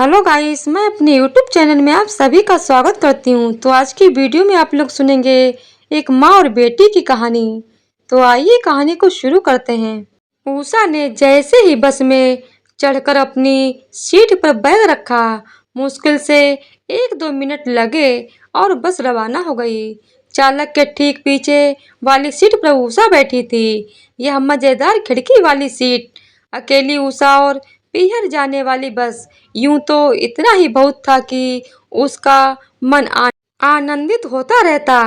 Hello guys, मैं अपने YouTube channel में आप सभी का स्वागत करती हूँ। तो आज की वीडियो में आप लोग सुनेंगे एक माँ और बेटी की कहानी। तो आइए कहानी को शुरू करते हैं। उषा ने जैसे ही बस में चढ़कर अपनी सीट पर बैग रखा, मुश्किल से 1-2 मिनट लगे और बस रवाना हो गई। चालक के ठीक पीछे वाली सीट पर उषा बैठी थी। यह मजेदार खिड़की वाली सीट, अकेली उषा और पीहर जाने वाली बस। यूं तो इतना ही बहुत था कि उसका मन आनंदित होता रहता,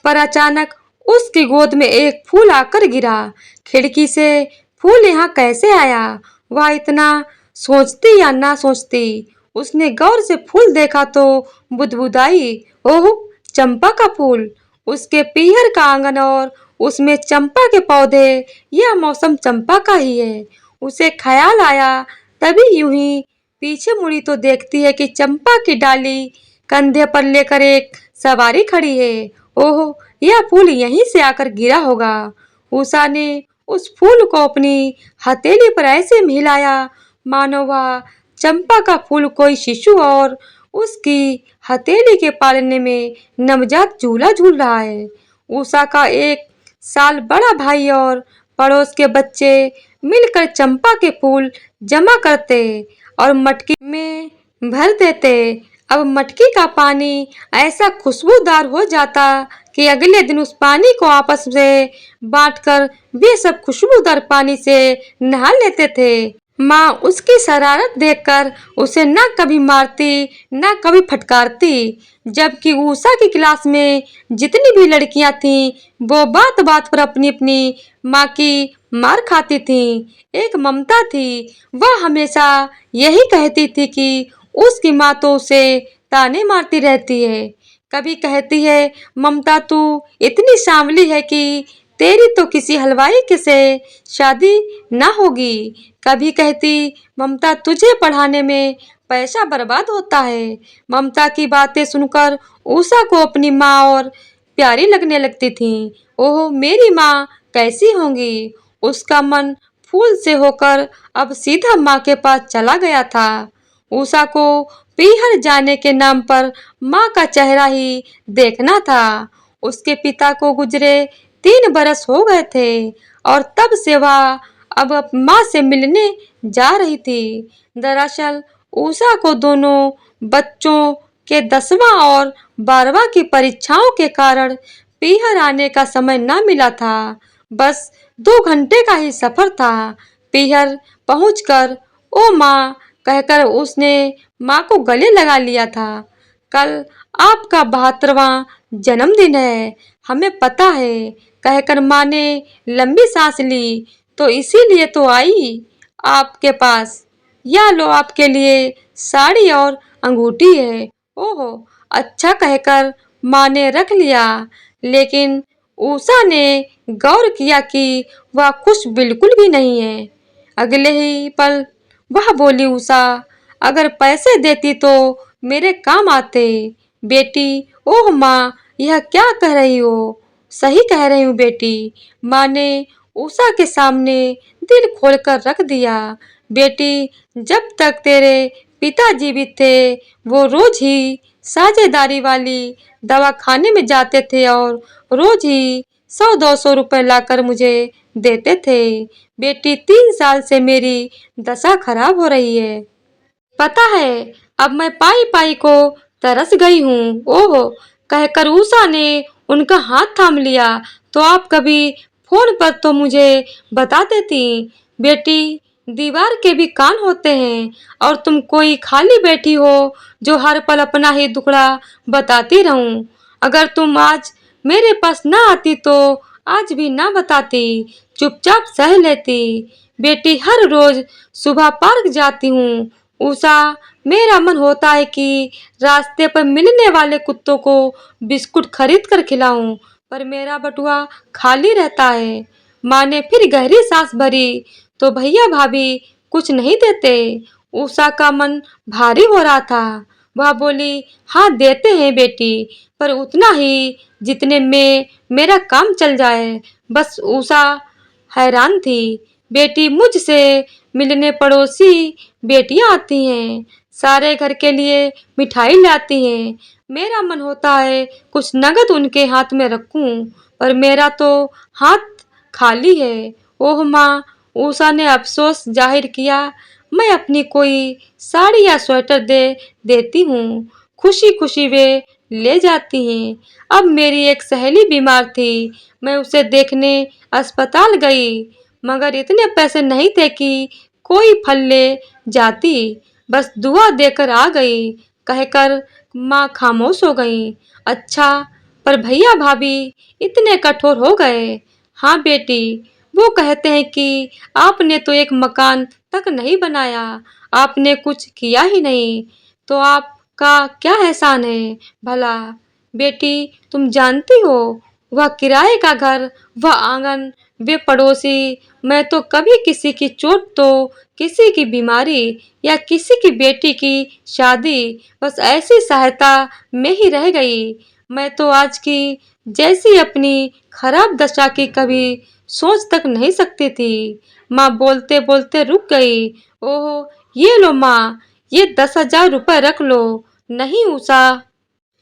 पर अचानक उसकी गोद में एक फूल आकर गिरा। खिड़की से फूल यहाँ कैसे आया, वह इतना सोचती या ना सोचती। उसने गौर से फूल देखा तो बुदबुदाई, ओह, चंपा का फूल। उसके पीहर का आंगन और उसमें चंपा के पौधे, यह मौसम चंपा का ही है। उसे ख्याल आया, तभी यूं ही पीछे मुड़ी तो देखती है कि चंपा की डाली कंधे पर लेकर एक सवारी खड़ी है। ओह, यह फूल यहीं से आकर गिरा होगा। उषा ने उस फूल को अपनी हथेली पर ऐसे मिलाया मानो वह चंपा का फूल कोई शिशु और उसकी हथेली के पालने में नवजात झूला झूल रहा है। उषा का 1 साल बड़ा भाई और पड़ोस के बच्चे मिलकर चंपा के फूल जमा करते और मटकी में भर देते। अब मटकी का पानी ऐसा खुशबूदार हो जाता कि अगले दिन उस पानी को आपस में बांटकर वे सब खुशबूदार पानी से नहा लेते थे। माँ उसकी शरारत देखकर उसे न कभी मारती न कभी फटकारती, जबकि उषा की क्लास में जितनी भी लड़कियां थीं वो बात बात पर अपनी अपनी माँ की मार खाती थीं। एक ममता थी, वह हमेशा यही कहती थी कि उसकी माँ तो उसे ताने मारती रहती है। कभी कहती है, ममता तू इतनी सांवली है कि तेरी तो किसी हलवाई के से शादी ना होगी। कभी कहती, ममता तुझे पढ़ाने में पैसा बर्बाद होता है। ममता की बातें सुनकर उषा को अपनी माँ और प्यारी लगने लगती थी। ओह, मेरी माँ कैसी होंगी। उसका मन फूल से होकर अब सीधा माँ के पास चला गया था। उषा को पीहर जाने के नाम पर माँ का चेहरा ही देखना था। उसके पिता को गुजरे 3 बरस हो गए थे और तब से वह अब माँ से मिलने जा रही थी। दरअसल उषा को दोनों बच्चों के 10वां और 12वां की परीक्षाओं के कारण पीहर आने का समय न मिला था। बस 2 घंटे का ही सफर था। पीहर पहुंचकर ओ माँ कहकर उसने माँ को गले लगा लिया था। कल आपका 72वां जन्मदिन है, हमें पता है, कहकर माँ ने लंबी सांस ली। तो इसीलिए तो आई आपके पास। या लो, आपके लिए साड़ी और अंगूठी है। ओहो, अच्छा, कहकर माँ ने रख लिया। लेकिन उषा ने गौर किया कि वह खुश बिल्कुल भी नहीं है। अगले ही पल वह बोली, उषा, अगर पैसे देती तो मेरे काम आते। बेटी, ओह माँ, यह क्या कह रही हो। सही कह रही हूँ बेटी, माँ ने उषा के सामने दिल खोलकर रख दिया। बेटी, जब तक तेरे पिता जीवित थे वो रोज ही साझेदारी वाली दवाखाने में जाते थे और रोज ही 100-200 रुपए लाकर मुझे देते थे। बेटी, 3 साल से मेरी दशा खराब हो रही है। पता है, अब मैं पाई पाई को तरस गई हूँ। ओह, कहकर उषा ने उनका हाथ थाम लिया। तो आप कभी फोन पर तो मुझे बता देती। बेटी, दीवार के भी कान होते हैं और तुम कोई खाली बैठी हो जो हर पल अपना ही दुखड़ा बताती रहूं। अगर तुम आज मेरे पास ना आती तो आज भी ना बताती, चुपचाप सह लेती। बेटी, हर रोज सुबह पार्क जाती हूँ उषा। मेरा मन होता है कि रास्ते पर मिलने वाले कुत्तों को बिस्कुट खरीद कर खिलाऊं, पर मेरा बटुआ खाली रहता है। माँ ने फिर गहरी सांस भरी। तो भैया भाभी कुछ नहीं देते। उषा का मन भारी हो रहा था। वह बोली, हाँ देते हैं बेटी, पर उतना ही जितने में मेरा काम चल जाए। बस उषा हैरान थी। बेटी, मुझसे मिलने पड़ोसी बेटियां आती हैं, सारे घर के लिए मिठाई लाती हैं। मेरा मन होता है कुछ नगद उनके हाथ में रखूं, पर मेरा तो हाथ खाली है। ओह माँ, उषा ने अफसोस जाहिर किया। मैं अपनी कोई साड़ी या स्वेटर दे देती हूँ। खुशी खुशी वे ले जाती हैं। अब मेरी एक सहेली बीमार थी। मैं उसे देखने अस्पताल गई, मगर इतने पैसे नहीं थे कि कोई फल ले जाती। बस दुआ देकर आ गई, कहकर माँ खामोश हो गई। अच्छा, पर भैया भाभी इतने कठोर हो गए। हाँ बेटी, वो कहते हैं कि आपने तो एक मकान तक नहीं बनाया, आपने कुछ किया ही नहीं, तो आपका क्या एहसान है भला। बेटी, तुम जानती हो, वह किराए का घर, वह आंगन, वे पड़ोसी, मैं तो कभी किसी की चोट तो किसी की बीमारी या किसी की बेटी की शादी, बस ऐसी सहायता में ही रह गई। मैं तो आज की जैसी अपनी खराब दशा की कभी सोच तक नहीं सकती थी। माँ बोलते बोलते रुक गई। ओह, ये लो माँ, ये 10,000 रुपए रख लो। नहीं उषा,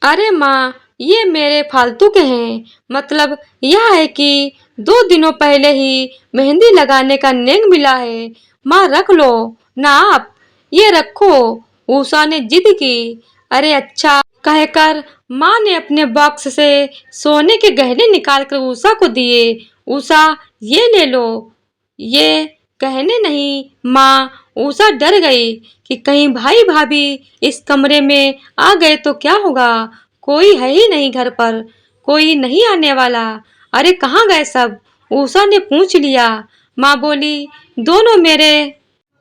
अरे माँ, ये मेरे फालतू के हैं। मतलब यह है कि 2 दिनों पहले ही मेहंदी लगाने का नेंग मिला है। माँ रख लो ना आप, ये रखो। उषा ने जिद की। अरे अच्छा, कहकर माँ ने अपने बॉक्स से सोने के गहने निकालकर उषा को दिए। उषा, ये ले लो। ये कहने नहीं माँ, उषा डर गई कि कहीं भाई भाभी इस कमरे में आ गए तो क्या होगा। कोई है ही नहीं घर पर, कोई नहीं आने वाला। अरे कहाँ गए सब, उषा ने पूछ लिया। माँ बोली, दोनों मेरे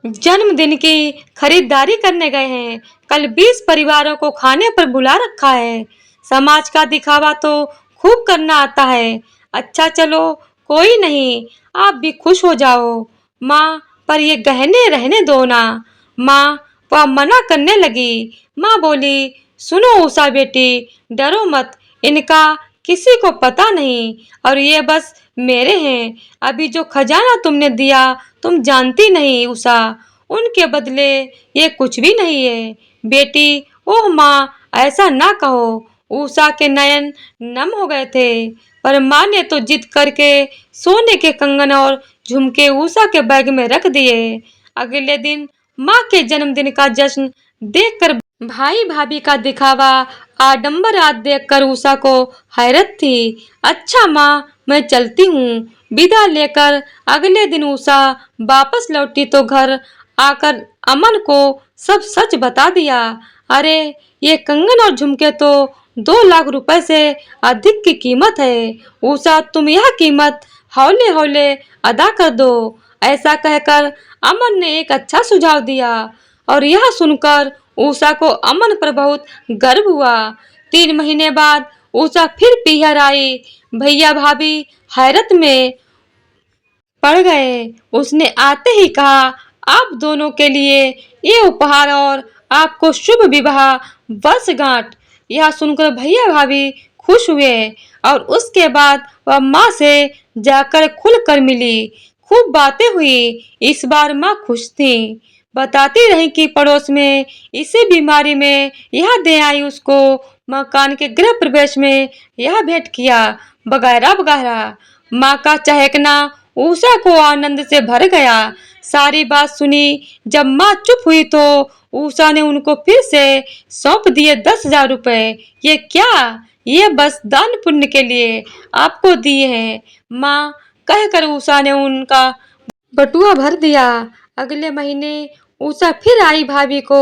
जन्मदिन की खरीदारी करने गए हैं। कल 20 परिवारों को खाने पर बुला रखा है। समाज का दिखावा तो खूब करना आता है। अच्छा चलो, कोई नहीं, आप भी खुश हो जाओ। माँ, पर ये गहने रहने दो ना। माँ वह मना करने लगी। माँ बोली, सुनो उषा बेटी, डरो मत, इनका किसी को पता नहीं, और ये बस मेरे हैं। अभी जो खजाना तुमने दिया, तुम जानती नहीं उषा, उनके बदले ये कुछ भी नहीं है। बेटी, ओह माँ, ऐसा ना कहो। उषा के नयन नम हो गए थे, पर माँ ने तो जिद करके सोने के कंगन और झुमके उषा के बैग में रख दिए। अगले दिन माँ के जन्मदिन का जश्न देखकर भाई भाभी का दिखावा, आडंबर आदि देखकर उषा को हैरत थी। अच्छा माँ, मैं चलती हूँ। विदा लेकर अगले दिन उषा वापस लौटी तो घर आकर अमन को सब सच बता दिया। अरे, ये कंगन और झुमके तो 2 लाख रुपए से अधिक की कीमत है। उषा, तुम यह कीमत हौले हौले अदा कर दो। ऐसा कहकर अमन ने एक अच्छा सुझाव दिया, और यह सुनकर उषा को अमन पर बहुत गर्व हुआ। 3 महीने बाद उषा फिर पीहर आई। भैया भाभी हैरत में पड़ गए। उसने आते ही कहा, आप दोनों के लिए ये उपहार और आपको शुभ विवाह वर्षगांठ। यह सुनकर भैया भाभी खुश हुए, और उसके बाद वह माँ से जाकर खुलकर मिली। खूब बातें हुई। इस बार माँ खुश थी। बताती रही कि पड़ोस में इसी बीमारी में यह दे आई, उसको मकान के गृह प्रवेश में यह भेंट किया, वगैरह वगैरह। माँ का चहकना उषा को आनंद से भर गया। सारी बात सुनी जब माँ चुप हुई तो उषा ने उनको फिर से सौंप दिए 10,000 रुपए। ये क्या, ये बस दान पुण्य के लिए आपको दिए हैं माँ, कहकर उषा ने उनका बटुआ भर दिया। अगले महीने उषा फिर आई भाभी को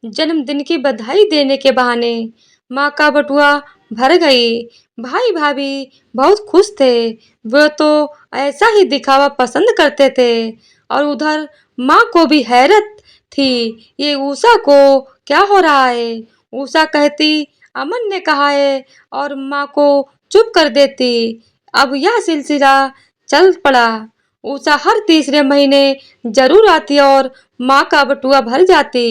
जन्मदिन की बधाई देने के बहाने। माँ का बटुआ भर गई। भाई भाभी बहुत खुश थे। वे तो ऐसा ही दिखावा पसंद करते थे, और उधर माँ को भी हैरत थी, ये उषा को क्या हो रहा है। उषा कहती, अमन ने कहा है, और माँ को चुप कर देती। अब यह सिलसिला चल पड़ा। उषा हर तीसरे महीने जरूर आती और माँ का बटुआ भर जाती।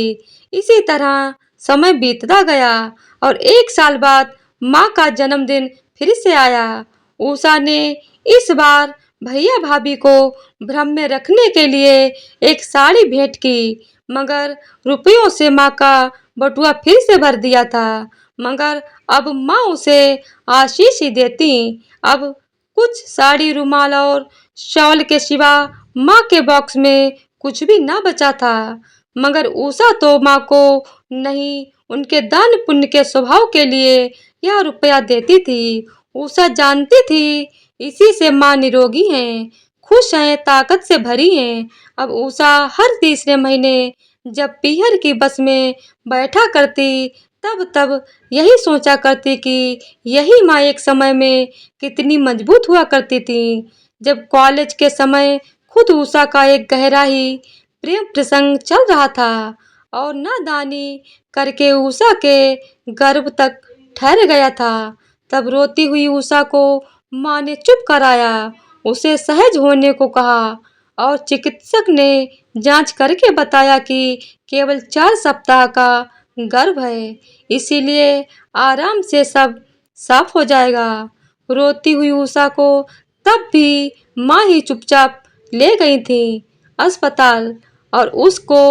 इसी तरह समय बीतता गया, और 1 साल बाद माँ का जन्मदिन फिर से आया। उषा ने इस बार भैया भाभी को भ्रम में रखने के लिए एक साड़ी भेंट की, मगर रुपयों से माँ का बटुआ फिर से भर दिया था। मगर अब माँ उसे आशीष ही देती। अब कुछ साड़ी, रुमाल और शॉल के सिवा माँ के बॉक्स में कुछ भी ना बचा था। मगर उषा तो माँ को नहीं, उनके दान पुण्य के स्वभाव के लिए यह रुपया देती थी। उषा जानती थी इसी से माँ निरोगी हैं, खुश हैं, ताकत से भरी हैं। अब उषा हर तीसरे महीने जब पीहर की बस में बैठा करती, तब तब यही सोचा करती कि यही माँ एक समय में कितनी मजबूत हुआ करती थी। जब कॉलेज के समय खुद उषा का एक गहरा ही प्रेम प्रसंग चल रहा था और नादानी करके उषा के गर्भ तक ठहर गया था, तब रोती हुई उषा को माँ ने चुप कराया, उसे सहज होने को कहा और चिकित्सक ने जांच करके बताया कि केवल 4 सप्ताह का गर्भ है, इसीलिए आराम से सब साफ हो जाएगा। रोती हुई उषा को तब भी माँ ही चुपचाप ले गई थी अस्पताल और उसको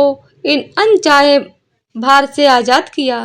इन अनचाहे भार से आजाद किया।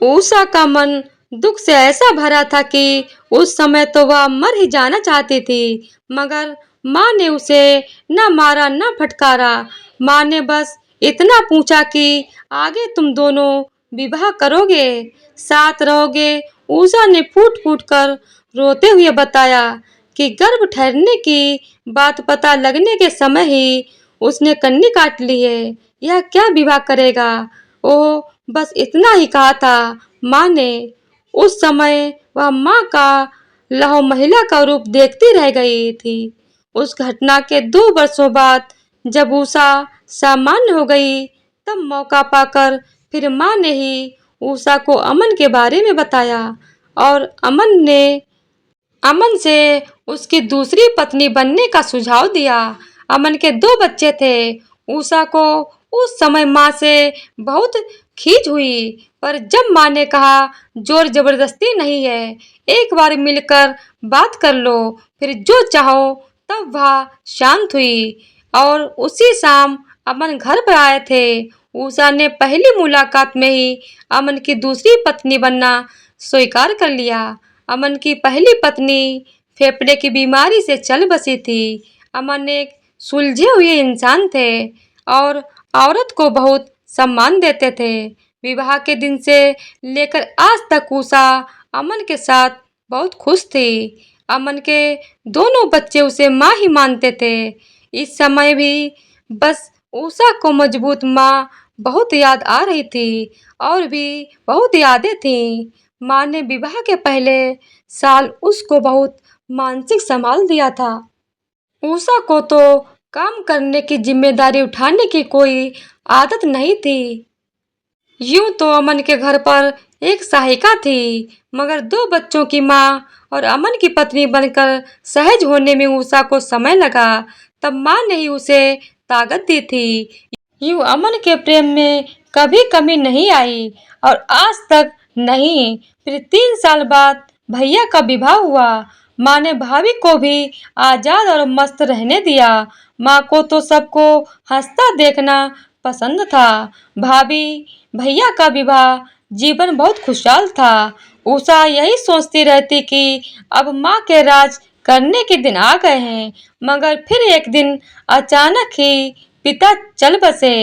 उषा का मन दुख से ऐसा भरा था कि उस समय तो वह मर ही जाना चाहती थी, मगर माँ ने उसे न मारा न फटकारा। माँ ने बस इतना पूछा कि आगे तुम दोनों विवाह करोगे, साथ रहोगे। उषा ने फूट फूट कर रोते हुए बताया कि गर्भ ठहरने की बात पता लगने के समय ही उसने कन्नी काट ली है, यह क्या विवाह करेगा। ओह, बस इतना ही कहा था माँ ने। उस समय वह माँ का लौह महिला का रूप देखती रह गई थी। उस घटना के 2 वर्षों बाद जब उषा सामान्य हो गई, तब मौका पाकर फिर माँ ने ही उषा को अमन के बारे में बताया और अमन से उसकी दूसरी पत्नी बनने का सुझाव दिया। अमन के 2 बच्चे थे। उषा को उस समय माँ से बहुत खींच हुई, पर जब माँ ने कहा जोर जबरदस्ती नहीं है, एक बार मिलकर बात कर लो, फिर जो चाहो, तब वह शांत हुई और उसी शाम अमन घर पर आए थे। उषा ने पहली मुलाकात में ही अमन की दूसरी पत्नी बनना स्वीकार कर लिया। अमन की पहली पत्नी फेफड़े की बीमारी से चल बसी थी। अमन एक सुलझे हुए इंसान थे और औरत को बहुत सम्मान देते थे। विवाह के दिन से लेकर आज तक उषा अमन के साथ बहुत खुश थी। अमन के दोनों बच्चे उसे माँ ही मानते थे। इस समय भी बस उषा को मजबूत माँ बहुत याद आ रही थी और भी बहुत यादें थीं। माँ ने विवाह के पहले साल उसको बहुत मानसिक संभाल दिया था। उषा को तो काम करने की जिम्मेदारी उठाने की कोई आदत नहीं थी। यूं तो अमन के घर पर एक सहायिका थी, मगर 2 बच्चों की माँ और अमन की पत्नी बनकर सहज होने में उषा को समय लगा। तब माँ ने ही उसे ताकत दी थी। यूं अमन के प्रेम में कभी कमी नहीं आई और आज तक नहीं। फिर 3 साल बाद भैया का विवाह हुआ। माँ ने भाभी को भी आजाद और मस्त रहने दिया। माँ को तो सबको हंसता देखना पसंद था। भाभी भैया का विवाह जीवन बहुत खुशहाल था। उषा यही सोचती रहती कि अब माँ के राज करने के दिन आ गए हैं, मगर फिर एक दिन अचानक ही पिता चल बसे।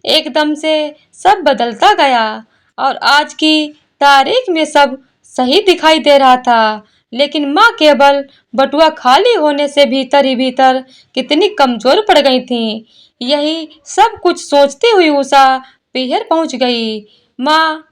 एकदम से सब बदलता गया और आज की तारीख में सब सही दिखाई दे रहा था, लेकिन माँ केवल बटुआ खाली होने से भीतर ही भीतर कितनी कमजोर पड़ गई थी। यही सब कुछ सोचती हुई उषा पीहर पहुंच गई। माँ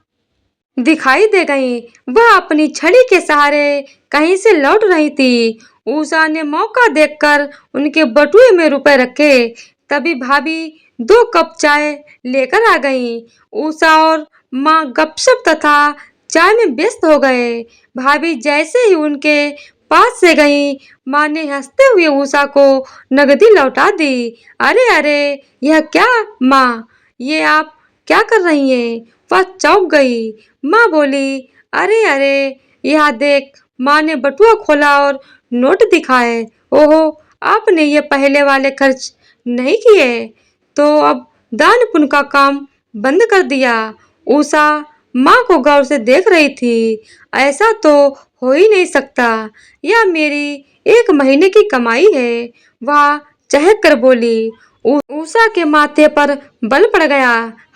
दिखाई दे गई। वह अपनी छड़ी के सहारे कहीं से लौट रही थी। उषा ने मौका देखकर उनके बटुए में रुपए रखे। तभी भाभी 2 कप चाय लेकर आ गई। उषा और माँ गपशप तथा चाय में व्यस्त हो गए। भाभी जैसे ही उनके पास से गई, माँ ने हंसते हुए उषा को नगदी लौटा दी। अरे अरे, यह क्या माँ, ये आप क्या कर रही हैं? वह चौंक गई। माँ बोली, अरे अरे, यह देख। माँ ने बटुआ खोला और नोट दिखाए। ओहो, आपने ये पहले वाले खर्च नहीं किए तो अब दान पुण्य का काम बंद कर दिया। उषा माँ को गौर से देख रही थी। ऐसा तो हो ही नहीं सकता, यह मेरी 1 महीने की कमाई है। वह चहक कर बोली। उषा के माथे पर बल पड़ गया।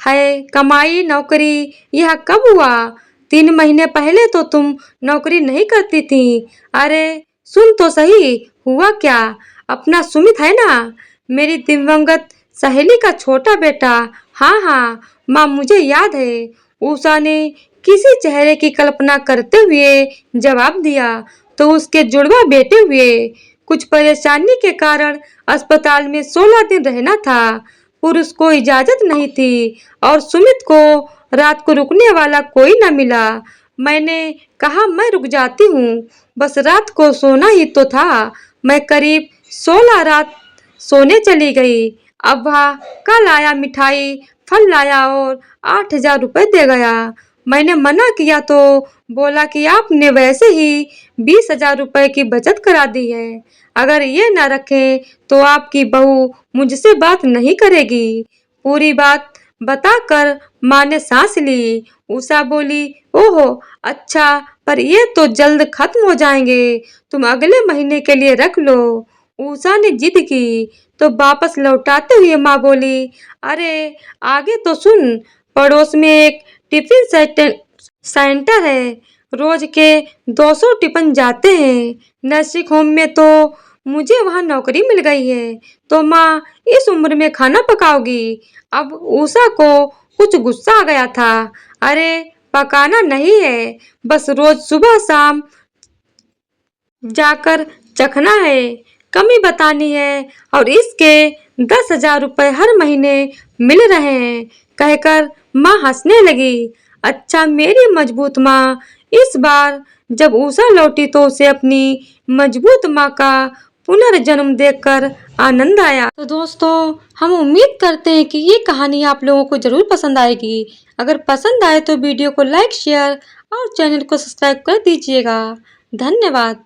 है कमाई नौकरी यह कब हुआ? 3 महीने पहले तो तुम नौकरी नहीं करती थी। अरे सुन तो सही, हुआ क्या? अपना सुमित है ना, मेरी दिवंगत सहेली का छोटा बेटा। हाँ हाँ माँ, मुझे याद है। उषा ने किसी चेहरे की कल्पना करते हुए जवाब दिया। तो उसके जुड़वा बेटे हुए। कुछ परेशानी के कारण अस्पताल में 16 दिन रहना था। पुरुष को इजाजत नहीं थी और सुमित को रात को रुकने वाला कोई न मिला। मैंने कहा मैं रुक जाती हूँ, बस रात को सोना ही तो था। मैं करीब 16 रात सोने चली गई। अब वह कल आया, मिठाई फल लाया और 8,000 रुपए दे गया। मैंने मना किया तो बोला कि आपने वैसे ही 20,000 रुपए की बचत करा दी है। अगर ये न रखें तो आपकी बहू मुझसे बात नहीं करेगी। पूरी बात बताकर माँ ने सांस ली। उषा बोली, ओहो अच्छा, पर ये तो जल्द खत्म हो जाएंगे, तुम अगले महीने के लिए रख लो। उषा ने जिद की तो वापस लौटाते हुए माँ बोली, अरे आगे तो सुन। पड़ोस में एक टिफिन सेंटर है, रोज के 200 टिफिन जाते हैं। नर्सिंग होम में तो मुझे वहाँ नौकरी मिल गई है, तो माँ इस उम्र में खाना पकाओगी? अब उषा को कुछ गुस्सा आ गया था। अरे पकाना नहीं है, बस रोज सुबह शाम जाकर चखना है, कमी बतानी है और इसके 10,000 रुपए हर महीने मिल रहे हैं, कहकर माँ हंसने लगी। अच्छा मेरी मजबूत माँ। इस बार जब उषा लौटी तो उसे अपनी मजबूत माँ का पुनर्जन्म देखकर आनंद आया। तो दोस्तों, हम उम्मीद करते हैं कि ये कहानी आप लोगों को जरूर पसंद आएगी। अगर पसंद आए तो वीडियो को लाइक, शेयर और चैनल को सब्सक्राइब कर दीजिएगा। धन्यवाद।